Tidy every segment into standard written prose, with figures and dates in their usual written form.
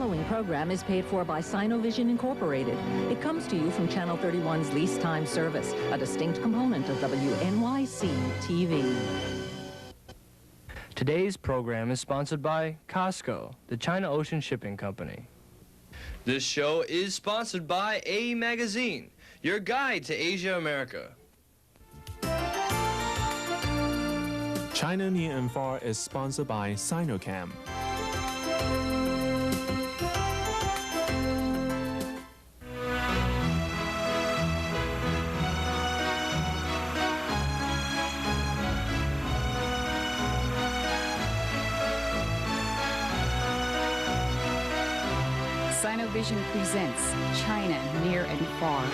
following program is paid for by Sinovision Incorporated. It comes to you from Channel 31's Lease Time Service, a distinct component of WNYC TV. Today's program is sponsored by Costco, the China Ocean Shipping Company. This show is sponsored by A Magazine, your guide to Asia America. China Near and Far is sponsored by Sinocam. Sinovision presents China Near and Far.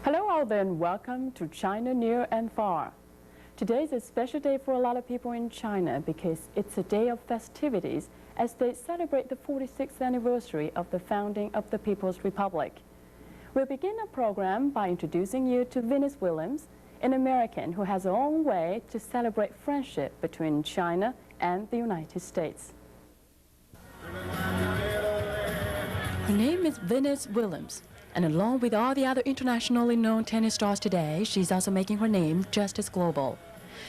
Hello then, welcome to China Near and Far. Today is a special day for a lot of people in China because it's a day of festivities as they celebrate the 46th anniversary of the founding of the People's Republic. We'll begin our program by introducing you to Venus Williams, an American who has her own way to celebrate friendship between China and the United States. Her name is Venus Williams. And along with all the other internationally known tennis stars today, she's also making her name just as global.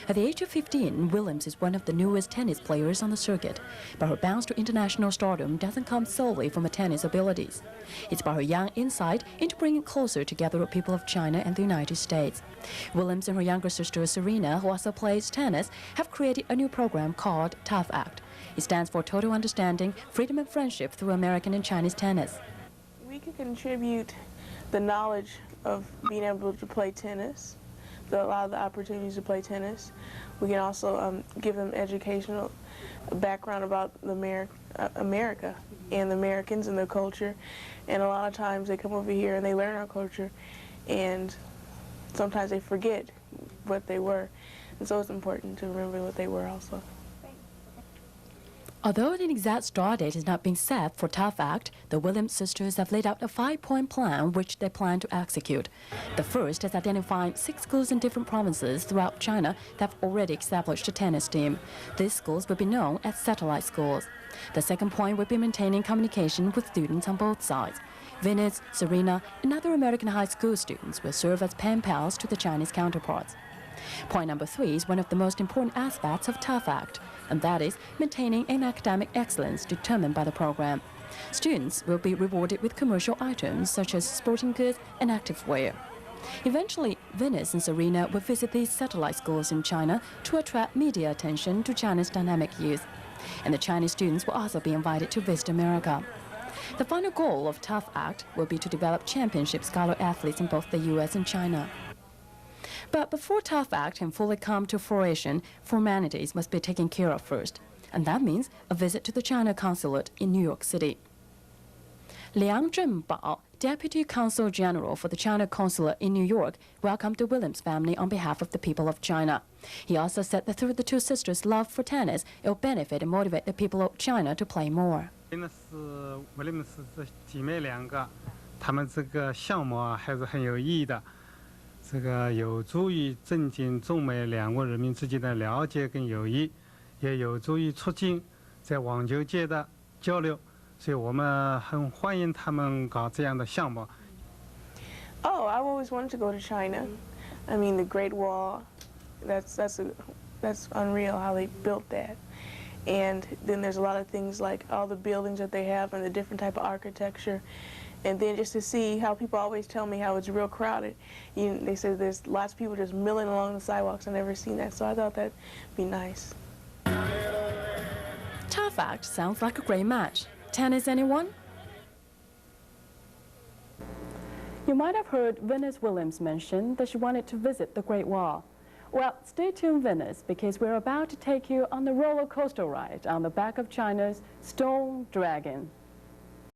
At the age of 15, Williams is one of the newest tennis players on the circuit, but her bounce to international stardom doesn't come solely from her tennis abilities. It's by her young insight into bringing closer together the people of China and the United States. Williams and her younger sister Serena, who also plays tennis, have created a new program called Tough Act. It stands for Total Understanding, Freedom and Friendship through American and Chinese tennis. We can contribute the knowledge of being able to play tennis, a lot of the opportunities to play tennis. We can also give them educational background about America and the Americans and their culture. And a lot of times they come over here and they learn our culture, and sometimes they forget what they were. And so it's important to remember what they were also. Although an exact start date has not been set for Tough Act, the Williams sisters have laid out a 5-point plan which they plan to execute. The first is identifying 6 schools in different provinces throughout China that have already established a tennis team. These schools will be known as satellite schools. The second point will be maintaining communication with students on both sides. Venus, Serena, and other American high school students will serve as pen pals to the Chinese counterparts. Point number 3 is one of the most important aspects of Tough Act, and that is maintaining an academic excellence determined by the program. Students will be rewarded with commercial items such as sporting goods and activewear. Eventually, Venus and Serena will visit these satellite schools in China to attract media attention to China's dynamic youth. And the Chinese students will also be invited to visit America. The final goal of Tough Act will be to develop championship scholar athletes in both the U.S. and China. But before Tough Act can fully come to fruition, formalities must be taken care of first. And that means a visit to the China consulate in New York City. Liang Zhenbao, Deputy Consul General for the China Consulate in New York, welcomed the Williams family on behalf of the people of China. He also said that through the two sisters' love for tennis, it will benefit and motivate the people of China to play more. Williams 姐妹两个，她们这个项目啊还是很有意义的。这个有助于增进中美两国人民之间的了解跟友谊，也有助于促进在网球界的交流，所以我们很欢迎他们搞这样的项目。Oh, I always wanted to go to China. I mean, the Great Wall, that's unreal how they built that. And then there's a lot of things like all the buildings that they have and the different type of architecture. And then just to see how people always tell me how it's real crowded. They say there's lots of people just milling along the sidewalks. I've never seen that, so I thought that'd be nice. Tough Act sounds like a great match. Tennis, anyone? You might have heard Venus Williams mention that she wanted to visit the Great Wall. Well, stay tuned, Venus, because we're about to take you on the roller coaster ride on the back of China's Stone Dragon.